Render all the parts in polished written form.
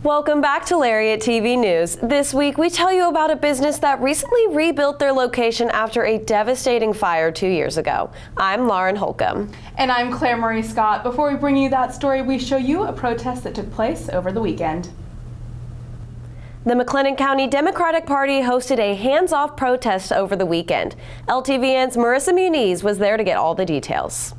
Welcome back to Lariat TV News. This week, we tell you about a business that recently rebuilt their location after a devastating fire 2 years ago. I'm Lauren Holcomb. And I'm Claire Marie Scott. Before we bring you that story, we show you a protest that took place over the weekend. The McLennan County Democratic Party hosted a hands-off protest over the weekend. LTVN's Marissa Muniz was there to get all the details.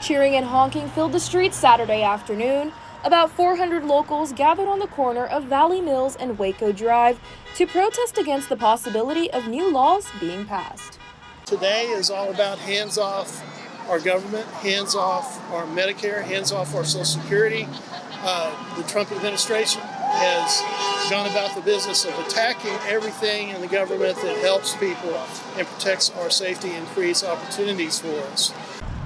Cheering and honking filled the streets Saturday afternoon. About 400 locals gathered on the corner of Valley Mills and Waco Drive to protest against the possibility of new laws being passed. Today is all about hands off our government, hands off our Medicare, hands off our Social Security. The Trump administration has gone about the business of attacking everything in the government that helps people and protects our safety and creates opportunities for us.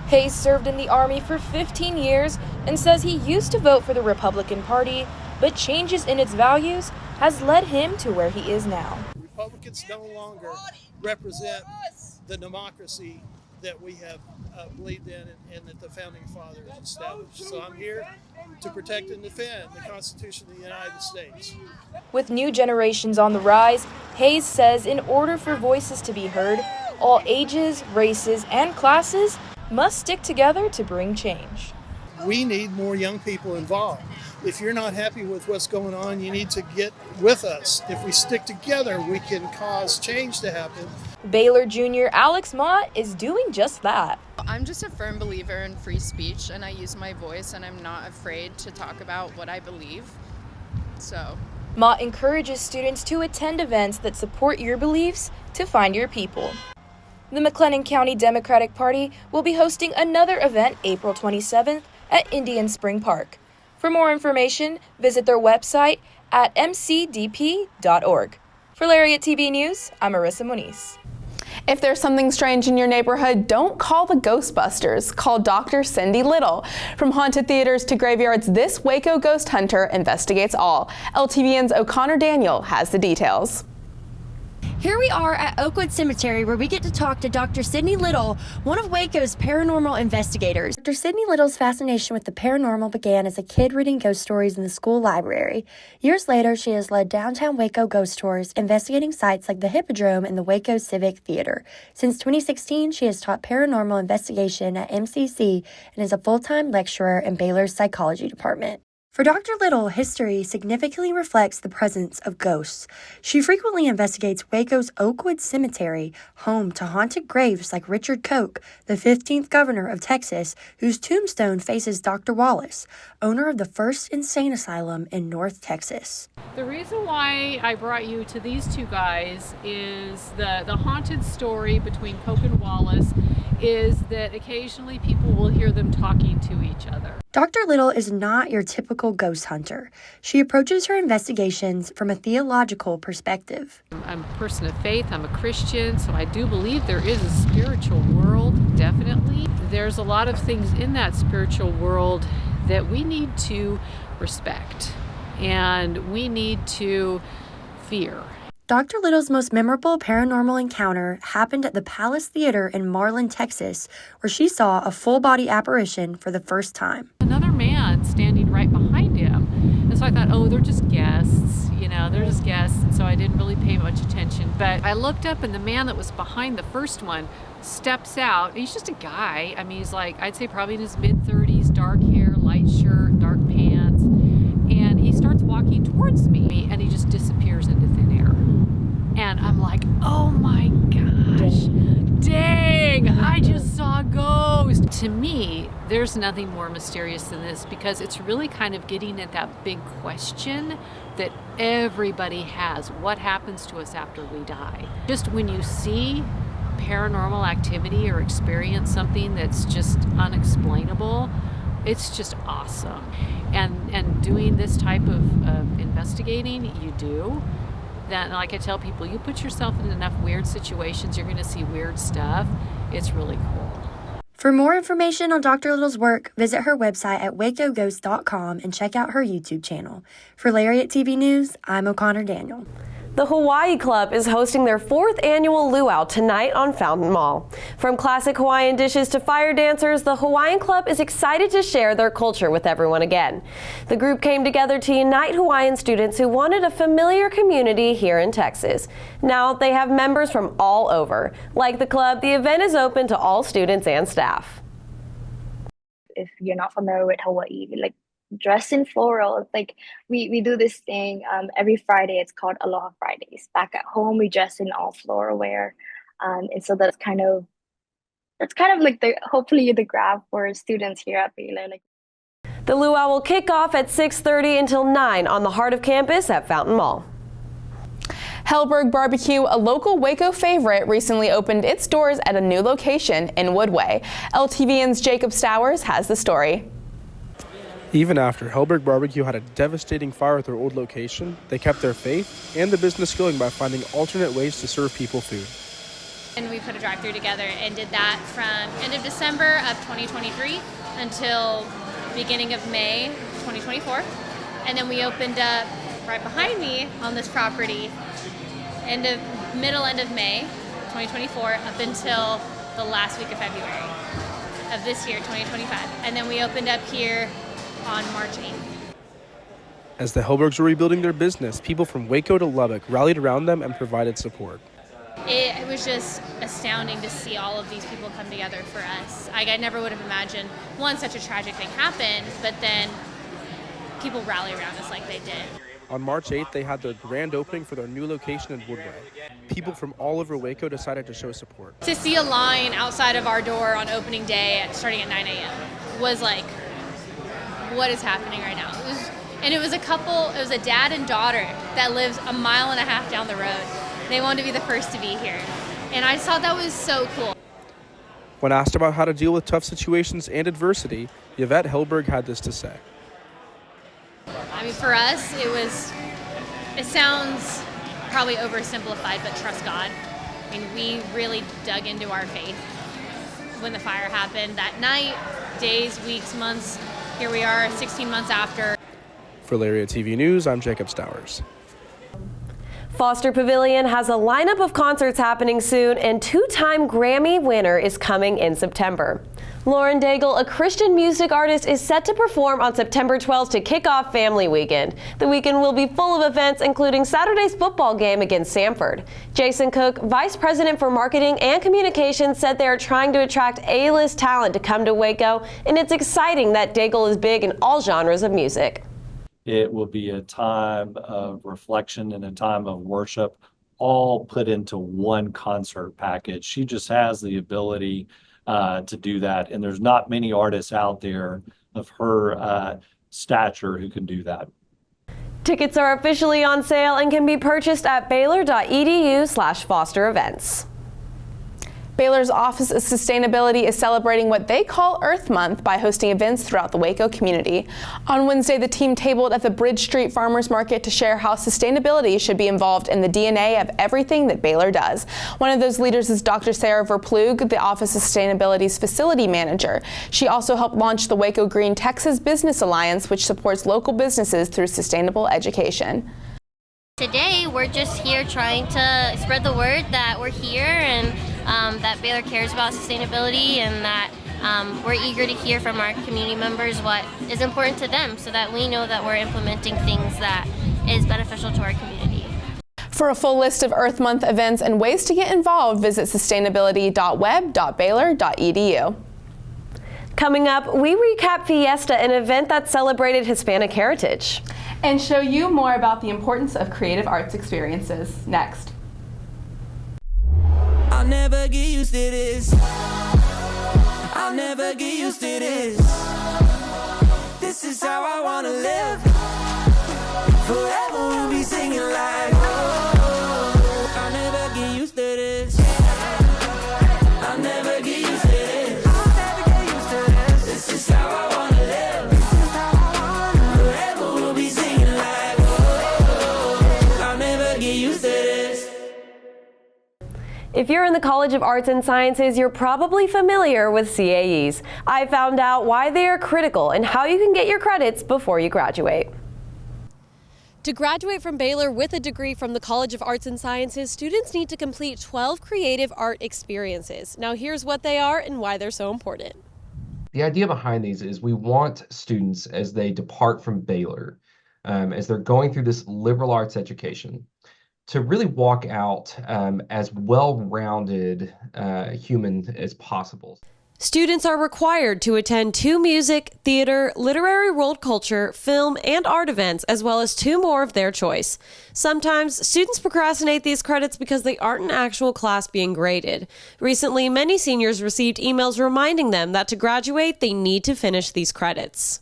Hayes served in the Army for 15 years and says he used to vote for the Republican Party, but changes in its values has led him to where he is now. Republicans no longer represent the democracy that we have believed in and that the Founding Fathers established. So I'm here to protect and defend the Constitution of the United States. With new generations on the rise, Hayes says in order for voices to be heard, all ages, races, and classes must stick together to bring change. We need more young people involved. If you're not happy with what's going on, you need to get with us. If we stick together, we can cause change to happen. Baylor Jr. Alex Mott is doing just that. I'm just a firm believer in free speech, and I use my voice, and I'm not afraid to talk about what I believe. So Mott encourages students to attend events that support your beliefs to find your people. The McLennan County Democratic Party will be hosting another event April 27th at Indian Spring Park. For more information, visit their website at mcdp.org. For Lariat TV News, I'm Marissa Muniz. If there's something strange in your neighborhood, don't call the Ghostbusters. Call Dr. Cindy Little. From haunted theaters to graveyards, this Waco ghost hunter investigates all. LTVN's O'Connor Daniel has the details. Here we are at Oakwood Cemetery, where we get to talk to Dr. Sydney Little, one of Waco's paranormal investigators. Dr. Sydney Little's fascination with the paranormal began as a kid reading ghost stories in the school library. Years later, she has led downtown Waco ghost tours, investigating sites like the Hippodrome and the Waco Civic Theater. Since 2016, she has taught paranormal investigation at MCC and is a full-time lecturer in Baylor's psychology department. For Dr. Little, history significantly reflects the presence of ghosts. She frequently investigates Waco's Oakwood Cemetery, home to haunted graves like Richard Koch, the 15th governor of Texas, whose tombstone faces Dr. Wallace, owner of the first insane asylum in North Texas. The reason why I brought you to these two guys is the haunted story between Koch and Wallace is that occasionally people will hear them talking to each other. Dr. Little is not your typical ghost hunter. She approaches her investigations from a theological perspective. I'm a person of faith, I'm a Christian, so I do believe there is a spiritual world, definitely. There's a lot of things in that spiritual world that we need to respect and we need to fear. Dr. Little's most memorable paranormal encounter happened at the Palace Theater in Marlin, Texas, where she saw a full-body apparition for the first time. Another man standing right behind him. And so I thought, oh, they're just guests, they're just guests. And so I didn't really pay much attention. But I looked up and the man that was behind the first one steps out. He's just a guy. I mean, he's like, I'd say probably in his mid-30s, dark hair, light shirt, dark pants. And he starts walking towards me and he just disappears into thin air. And I'm like, oh my gosh, dang, I just saw a ghost. To me, there's nothing more mysterious than this because it's really kind of getting at that big question that everybody has. What happens to us after we die? Just when you see paranormal activity or experience something that's just unexplainable, it's just awesome. And doing this type of investigating, you do. That, like I tell people, you put yourself in enough weird situations, you're going to see weird stuff. It's really cool. For more information on Dr. Little's work, visit her website at wacoghost.com and check out her YouTube channel. For Lariat TV News, I'm O'Connor Daniel. The Hawaii Club is hosting their 4th annual luau tonight on Fountain Mall. From classic Hawaiian dishes to fire dancers, the Hawaiian Club is excited to share their culture with everyone again. The group came together to unite Hawaiian students who wanted a familiar community here in Texas. Now they have members from all over. Like the club, the event is open to all students and staff. If you're not familiar with Hawaii, dress in floral. We do this thing every Friday. It's called Aloha Fridays. Back at home, we dress in all floral wear, and so that's kind of like hopefully the grab for students here at Baylor. The luau will kick off at 6:30 until 9 on the heart of campus at Fountain Mall. Hellberg Barbecue, a local Waco favorite, recently opened its doors at a new location in Woodway. LTVN's Jacob Stowers has the story. Even after Hellberg Barbecue had a devastating fire at their old location, they kept their faith and the business going by finding alternate ways to serve people food. And we put a drive-thru together and did that from end of December of 2023 until beginning of May 2024. And then we opened up right behind me on this property middle end of May 2024 up until the last week of February of this year, 2025. And then we opened up here on March 8th. As the Hellbergs were rebuilding their business, people from Waco to Lubbock rallied around them and provided support. It was just astounding to see all of these people come together for us. I never would have imagined, one, such a tragic thing happened, but then people rally around us like they did. On March 8th, they had their grand opening for their new location in Woodway. People from all over Waco decided to show support. To see a line outside of our door on opening day starting at 9 a.m. was like, what is happening right now? It was a couple, it was a dad and daughter that lives a mile and a half down the road. They wanted to be the first to be here. And I just thought that was so cool. When asked about how to deal with tough situations and adversity, Yvette Hellberg had this to say. I mean, for us, it sounds probably oversimplified, but trust God. I mean, we really dug into our faith when the fire happened that night, days, weeks, months. Here we are 16 months after. For Lariat TV News, I'm Jacob Stowers. Foster Pavilion has a lineup of concerts happening soon, and 2-time Grammy winner is coming in September. Lauren Daigle, a Christian music artist, is set to perform on September 12th to kick off Family Weekend. The weekend will be full of events, including Saturday's football game against Samford. Jason Cook, Vice President for Marketing and Communications, said they are trying to attract A-list talent to come to Waco, and it's exciting that Daigle is big in all genres of music. It will be a time of reflection and a time of worship, all put into one concert package. She just has the ability to do that, and there's not many artists out there of her stature who can do that. Tickets are officially on sale and can be purchased at baylor.edu/Foster Events. Baylor's Office of Sustainability is celebrating what they call Earth Month by hosting events throughout the Waco community. On Wednesday, the team tabled at the Bridge Street Farmers Market to share how sustainability should be involved in the DNA of everything that Baylor does. One of those leaders is Dr. Sarah Verplug, the Office of Sustainability's facility manager. She also helped launch the Waco Green Texas Business Alliance, which supports local businesses through sustainable education. Today, we're just here trying to spread the word that we're here and that Baylor cares about sustainability, and that we're eager to hear from our community members what is important to them so that we know that we're implementing things that is beneficial to our community. For a full list of Earth Month events and ways to get involved, visit sustainability.web.baylor.edu. Coming up, we recap Fiesta, an event that celebrated Hispanic heritage. And show you more about the importance of creative arts experiences next. I'll never get used to this. I'll never get used to this. This is how I wanna live. Forever we'll be singing like, oh, I'll never get used to this. I'll never get used to this. I'll never get used to this. This is how I wanna live. Forever we'll be singing like, oh, I'll never get used to this. If you're in the College of Arts and Sciences, you're probably familiar with CAEs. I found out why they are critical and how you can get your credits before you graduate. To graduate from Baylor with a degree from the College of Arts and Sciences, students need to complete 12 creative art experiences. Now here's what they are and why they're so important. The idea behind these is we want students, as they depart from Baylor, as they're going through this liberal arts education, to really walk out as well-rounded human as possible. Students are required to attend 2 music, theater, literary world culture, film, and art events, as well as 2 more of their choice. Sometimes, students procrastinate these credits because they aren't an actual class being graded. Recently, many seniors received emails reminding them that to graduate, they need to finish these credits.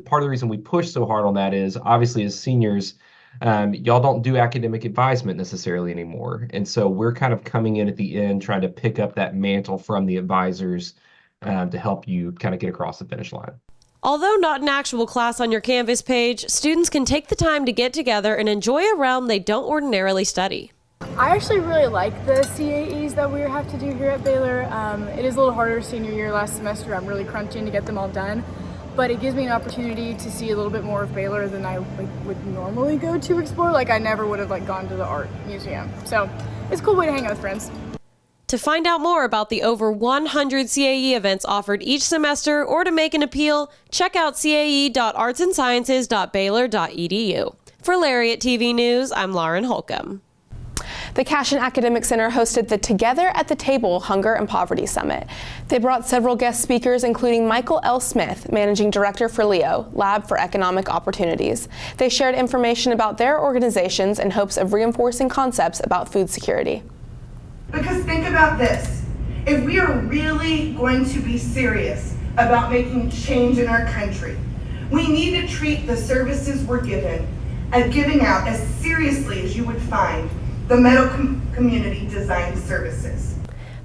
Part of the reason we push so hard on that is, obviously, as seniors, y'all don't do academic advisement necessarily anymore. And so we're kind of coming in at the end, trying to pick up that mantle from the advisors to help you kind of get across the finish line. Although not an actual class on your Canvas page, students can take the time to get together and enjoy a realm they don't ordinarily study. I actually really like the CAEs that we have to do here at Baylor. It is a little harder senior year. Last semester I'm really crunching to get them all done, but it gives me an opportunity to see a little bit more of Baylor than I would normally go to explore. I never would have gone to the art museum. So it's a cool way to hang out with friends. To find out more about the over 100 CAE events offered each semester or to make an appeal, check out cae.artsandsciences.baylor.edu. For Lariat TV News, I'm Lauren Holcomb. The Cashin Academic Center hosted the Together at the Table Hunger and Poverty Summit. They brought several guest speakers, including Michael L. Smith, Managing Director for LEO, Lab for Economic Opportunities. They shared information about their organizations in hopes of reinforcing concepts about food security. Because think about this, if we are really going to be serious about making change in our country, we need to treat the services we're giving out as seriously as you would find the medical community designed services.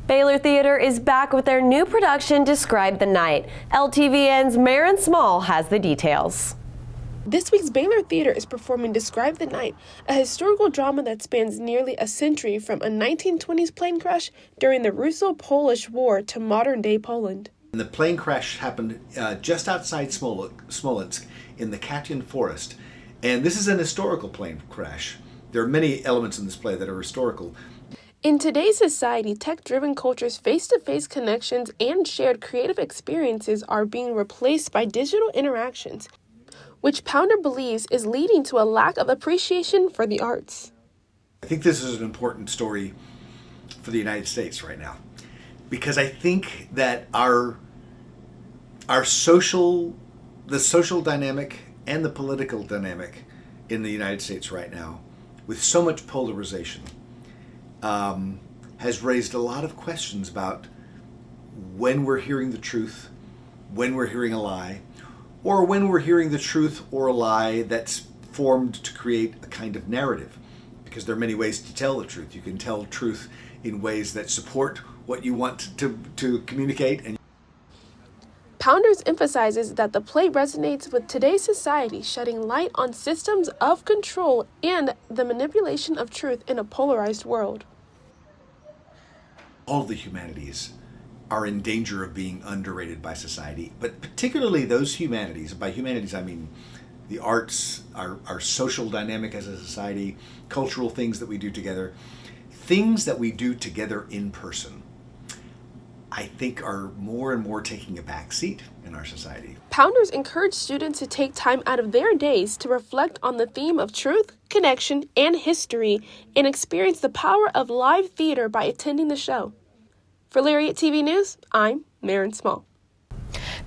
Baylor Theater is back with their new production, Describe the Night. LTVN's Maren Small has the details. This week's Baylor Theater is performing Describe the Night, a historical drama that spans nearly a century from a 1920s plane crash during the Russo-Polish War to modern-day Poland. The plane crash happened just outside Smolensk in the Katyn Forest, and this is an historical plane crash. There are many elements in this play that are historical. In today's society, tech-driven cultures, face-to-face connections, and shared creative experiences are being replaced by digital interactions, which Pounder believes is leading to a lack of appreciation for the arts. I think this is an important story for the United States right now, because I think that the social dynamic and the political dynamic in the United States right now, with so much polarization, has raised a lot of questions about when we're hearing the truth, when we're hearing a lie, or when we're hearing the truth or a lie that's formed to create a kind of narrative. Because there are many ways to tell the truth. You can tell truth in ways that support what you want to communicate. And Pounders emphasizes that the play resonates with today's society, shedding light on systems of control and the manipulation of truth in a polarized world. all of the humanities are in danger of being underrated by society, but particularly those humanities. By humanities, I mean the arts, our social dynamic as a society, cultural things that we do together, things that we do together in person, I think are more and more taking a back seat in our society. Pounders encourage students to take time out of their days to reflect on the theme of truth, connection, and history, and experience the power of live theater by attending the show. For Lariat TV News, I'm Maren Small.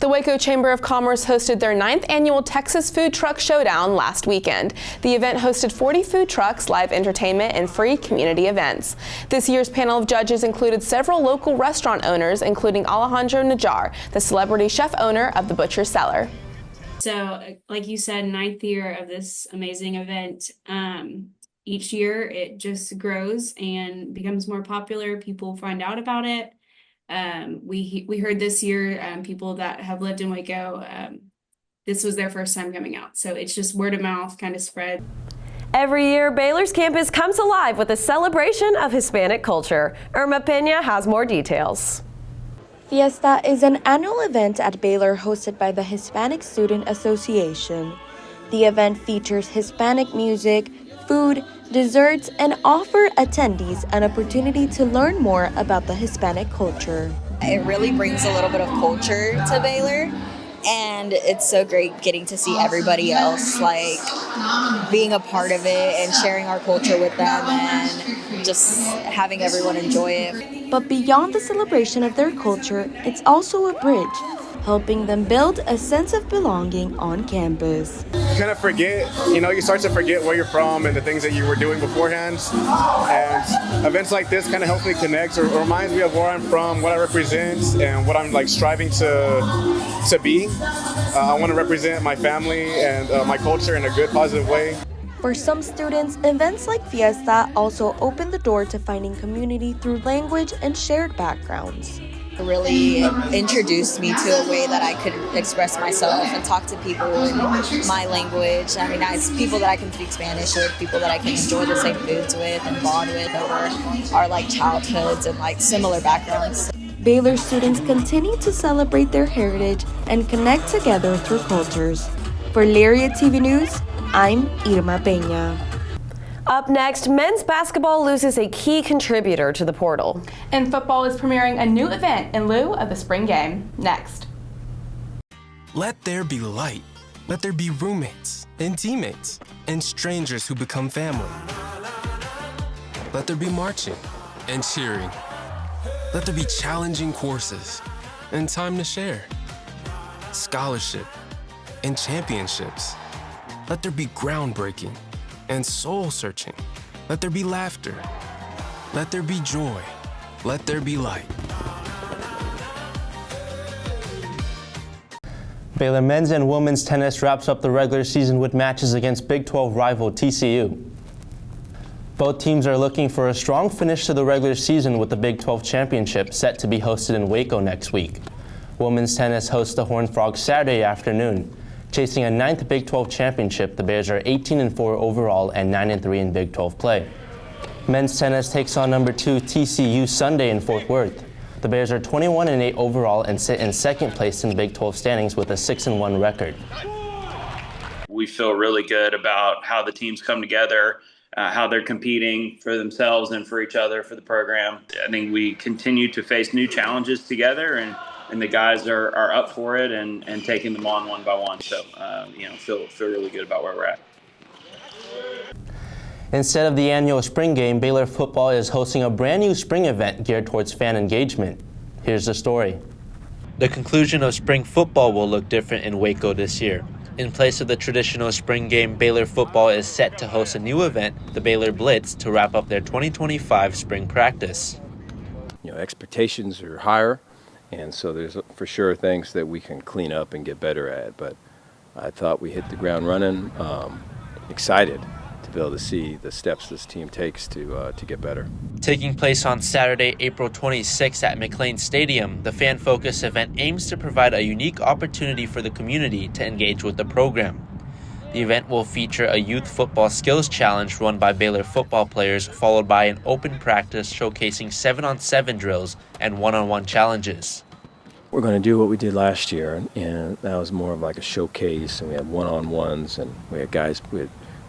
The Waco Chamber of Commerce hosted their 9th annual Texas Food Truck Showdown last weekend. The event hosted 40 food trucks, live entertainment, and free community events. This year's panel of judges included several local restaurant owners, including Alejandro Najar, the celebrity chef owner of the Butcher's Cellar. So, like you said, 9th year of this amazing event. Each year it just grows and becomes more popular. People find out about it. We heard this year, people that have lived in Waco, this was their first time coming out. So it's just word of mouth kind of spread. Every year, Baylor's campus comes alive with a celebration of Hispanic culture. Irma Pena has more details. Fiesta is an annual event at Baylor hosted by the Hispanic Student Association. The event features Hispanic music, food, desserts, and offer attendees an opportunity to learn more about the Hispanic culture. It really brings a little bit of culture to Baylor, and it's so great getting to see everybody else like being a part of it and sharing our culture with them and just having everyone enjoy it. But beyond the celebration of their culture, it's also a bridge, helping them build a sense of belonging on campus. You kind of forget, you start to forget where you're from and the things that you were doing beforehand. And events like this kind of helps me connect or reminds me of where I'm from, what I represent, and what I'm striving to be. I want to represent my family and my culture in a good, positive way. For some students, events like Fiesta also open the door to finding community through language and shared backgrounds. It really introduced me to a way that I could express myself and talk to people in my language. I mean, it's people that I can speak Spanish with, people that I can enjoy the same foods with and bond with over our childhoods and similar backgrounds. Baylor students continue to celebrate their heritage and connect together through cultures. For Lariat TV News, I'm Irma Peña. Up next, men's basketball loses a key contributor to the portal. And football is premiering a new event in lieu of the spring game. Next. Let there be light. Let there be roommates and teammates and strangers who become family. Let there be marching and cheering. Let there be challenging courses and time to share. Scholarship and championships. Let there be groundbreaking and soul-searching. Let there be laughter. Let there be joy. Let there be light. Baylor men's and women's tennis wraps up the regular season with matches against Big 12 rival TCU. Both teams are looking for a strong finish to the regular season with the Big 12 championship set to be hosted in Waco next week. Women's tennis hosts the Horned Frogs Saturday afternoon. Chasing a 9th Big 12 championship, the Bears are 18-4 overall and 9-3 in Big 12 play. Men's tennis takes on number 2 TCU Sunday in Fort Worth. The Bears are 21-8 overall and sit in second place in the Big 12 standings with a 6-1 record. We feel really good about how the teams come together, how they're competing for themselves and for each other for the program. I think we continue to face new challenges together, and the guys are up for it and taking them on one by one. So, feel really good about where we're at. Instead of the annual spring game, Baylor football is hosting a brand new spring event geared towards fan engagement. Here's the story. The conclusion of spring football will look different in Waco this year. In place of the traditional spring game, Baylor football is set to host a new event, the Baylor Blitz, to wrap up their 2025 spring practice. Expectations are higher. And so there's for sure things that we can clean up and get better at. But I thought we hit the ground running. Excited to be able to see the steps this team takes to get better. Taking place on Saturday, April 26th at McLean Stadium, the Fan Focus event aims to provide a unique opportunity for the community to engage with the program. The event will feature a youth football skills challenge run by Baylor football players, followed by an open practice showcasing 7-on-7 drills and 1-on-1 challenges. We're going to do what we did last year, and that was more of a showcase, and we had one-on-ones, and we had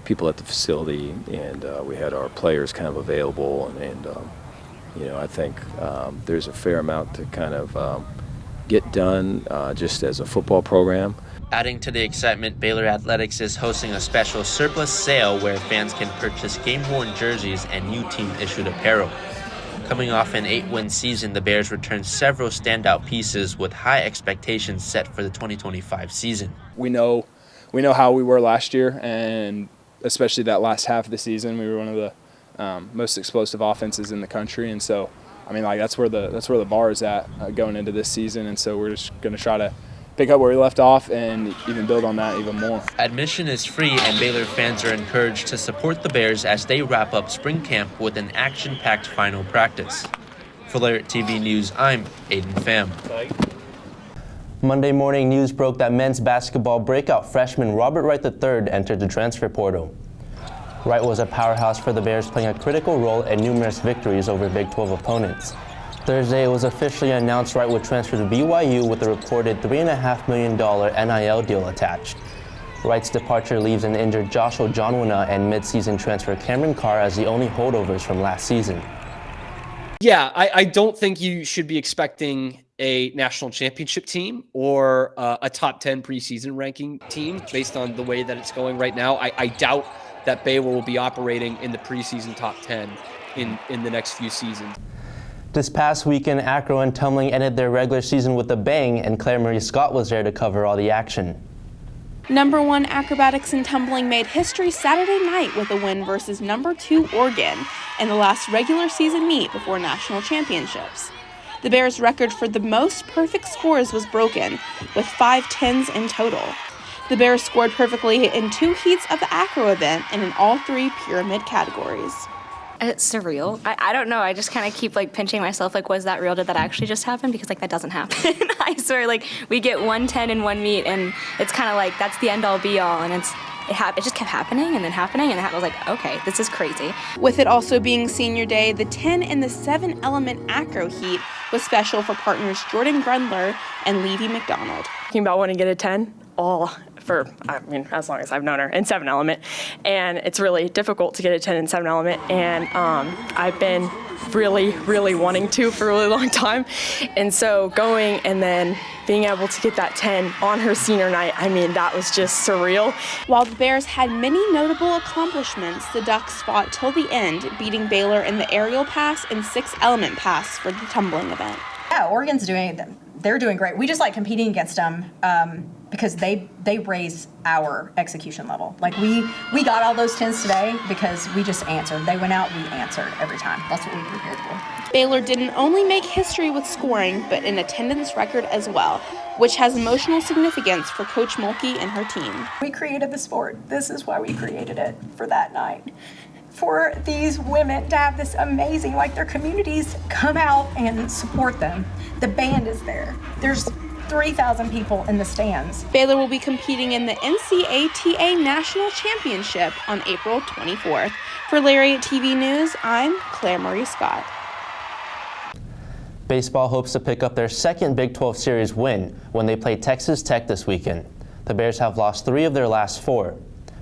people at the facility, and we had our players kind of available, and I think there's a fair amount to kind of get done just as a football program. Adding to the excitement, Baylor Athletics is hosting a special surplus sale where fans can purchase game-worn jerseys and new team-issued apparel. Coming off an 8-win season, the Bears returned several standout pieces with high expectations set for the 2025 season. We know how we were last year, and especially that last half of the season, we were one of the most explosive offenses in the country, and so that's where the bar is at going into this season, and so we're just going to try to pick up where we left off and even build on that even more. Admission is free, and Baylor fans are encouraged to support the Bears as they wrap up spring camp with an action-packed final practice. For Lariat TV News, I'm Aiden Pham. Monday morning news broke that men's basketball breakout freshman Robert Wright III entered the transfer portal. Wright was a powerhouse for the Bears, playing a critical role in numerous victories over Big 12 opponents. Thursday, it was officially announced Wright would transfer to BYU with a reported $3.5 million NIL deal attached. Wright's departure leaves an injured Josh Ojonwuna and mid-season transfer Cameron Carr as the only holdovers from last season. Yeah, I don't think you should be expecting a national championship team or a top 10 preseason ranking team based on the way that it's going right now. I doubt that Baylor will be operating in the preseason top 10 in the next few seasons. This past weekend, acro and tumbling ended their regular season with a bang, and Claire Marie Scott was there to cover all the action. Number 1 acrobatics and tumbling made history Saturday night with a win versus number 2 Oregon in the last regular season meet before national championships. The Bears' record for the most perfect scores was broken, with 5 10s in total. The Bears scored perfectly in 2 heats of the acro event and in all 3 pyramid categories. It's surreal. I don't know. I just kind of keep pinching myself. Was that real? Did that actually just happen? Because that doesn't happen. I swear, we get 110 in one meet, and it's kind of that's the end all be all, and it just kept happening and then happening, and I was like, okay, this is crazy. With it also being senior day, the 10 and the 7 element acro heat was special for partners Jordan Grundler and Levy McDonald. Talking about wanting to get a 10 for as long as I've known her in 7 element, and it's really difficult to get a 10 in 7 element, and I've been really wanting to for a really long time, and so going and then being able to get that 10 on her senior night, that was just surreal. While the Bears had many notable accomplishments, the Ducks fought till the end, beating Baylor in the aerial pass and 6 element pass for the tumbling event. Yeah, Oregon's they're doing great. We just like competing against them because they raise our execution level. We got all those 10s today because we just answered. They went out, we answered every time. That's what we prepared for. Baylor didn't only make history with scoring, but an attendance record as well, which has emotional significance for Coach Mulkey and her team. We created the sport. This is why we created it, for that night. For these women to have this amazing, their communities come out and support them. The band is there. There's 3,000 people in the stands. Baylor will be competing in the NCATA National Championship on April 24th. For Lariat TV News, I'm Claire Marie Scott. Baseball hopes to pick up their second Big 12 Series win when they play Texas Tech this weekend. The Bears have lost 3 of their last 4.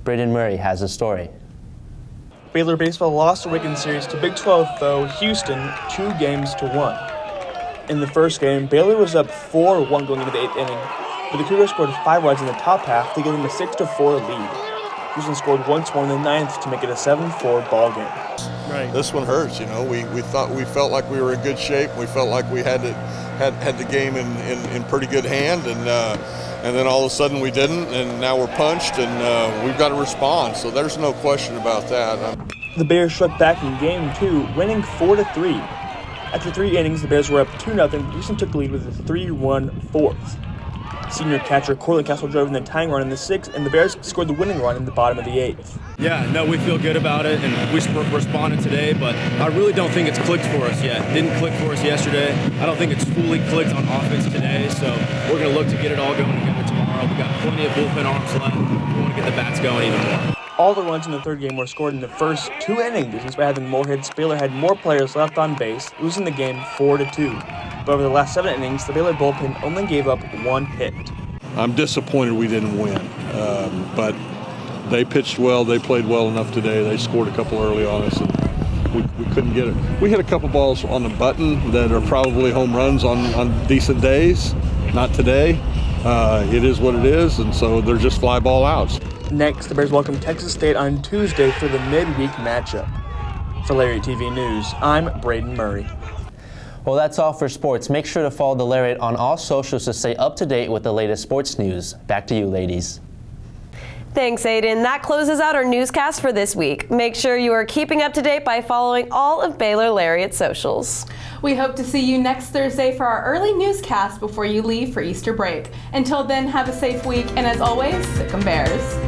Braden Murray has a story. Baylor baseball lost the weekend series to Big 12 foe Houston 2-1. In the first game, Baylor was up 4-1 going into the 8th inning, but the Cougars scored 5 runs in the top half to give them a 6-4 lead. Houston scored once more in the 9th to make it a 7-4 ball game. Right. This one hurts, we felt like we were in good shape. We felt like we had the game in pretty good hand, and then all of a sudden we didn't, and now we're punched, and we've got to respond. So there's no question about that. The Bears struck back in game 2, winning 4-3. After 3 innings, the Bears were up 2-0. Houston took the lead with a 3-1 4th. Senior catcher Corley Castle drove in the tying run in the 6th, and the Bears scored the winning run in the bottom of the 8th. Yeah, no, we feel good about it, and we responded today, but I really don't think it's clicked for us yet. Didn't click for us yesterday. I don't think it's fully clicked on offense today, so we're going to look to get it all going together tomorrow. We got plenty of bullpen arms left. We want to get the bats going even more. All the runs in the third game were scored in the first 2 innings. Despite having more hits, Baylor had more players left on base, losing the game 4-2. But over the last 7 innings, the Baylor bullpen only gave up 1 hit. I'm disappointed we didn't win, but they pitched well. They played well enough today. They scored a couple early on us, and we couldn't get it. We hit a couple balls on the button that are probably home runs on decent days. Not today. It is what it is, and so they're just fly ball outs. Next, the Bears welcome Texas State on Tuesday for the midweek matchup. For Lariat TV News, I'm Braden Murray. Well, that's all for sports. Make sure to follow the Lariat on all socials to stay up to date with the latest sports news. Back to you, ladies. Thanks, Aiden. That closes out our newscast for this week. Make sure you are keeping up to date by following all of Baylor Lariat socials. We hope to see you next Thursday for our early newscast before you leave for Easter break. Until then, have a safe week, and as always, Sic 'em Bears.